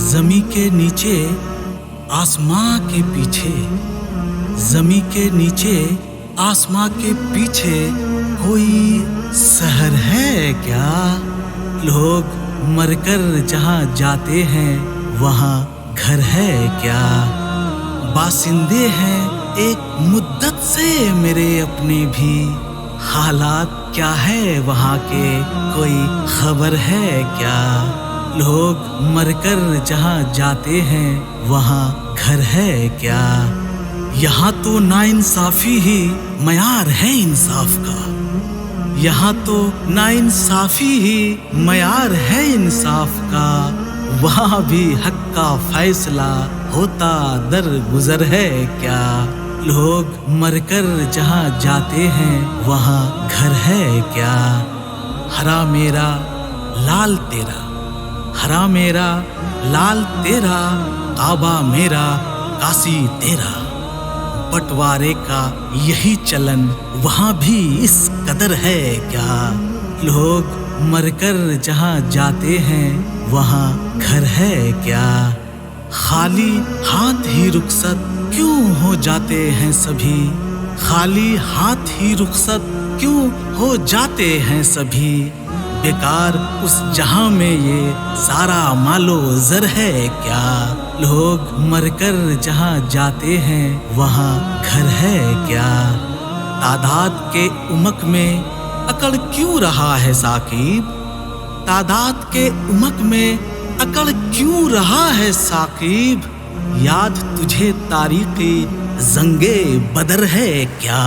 जमी के नीचे आसमां के पीछे, जमी के नीचे आसमां के पीछे कोई शहर है क्या? लोग मरकर जहाँ जाते हैं वहाँ घर है क्या? बासिंदे हैं एक मुद्दत से मेरे अपने भी, हालात क्या है वहाँ के कोई खबर है क्या? लोग मरकर जहाँ जाते हैं वहाँ घर है क्या? यहाँ तो नाइंसाफी ही मयार है इंसाफ का, यहाँ तो नाइंसाफी ही मयार है इंसाफ का, वहाँ भी हक का फैसला होता दर गुजर है क्या? लोग मरकर जहाँ जाते हैं वहाँ घर है क्या? हरा मेरा लाल तेरा, हरा मेरा लाल तेरा, काबा मेरा काशी तेरा, बंटवारे का यही चलन वहाँ भी इस कदर है क्या? लोग मरकर जहाँ जाते हैं वहाँ घर है क्या? खाली हाथ ही रुखसत क्यों हो जाते हैं सभी, खाली हाथ ही रुखसत क्यों हो जाते हैं सभी, बेकार उस जहां में ये सारा मालो जर है क्या? लोग मरकर जहां जाते हैं वहां घर है क्या? तादाद के उमक में अकड़ क्यों रहा है साकिब, तादाद के उमक में अकड़ क्यों रहा है साकिब, याद तुझे तारीख़ी जंगे बदर है क्या?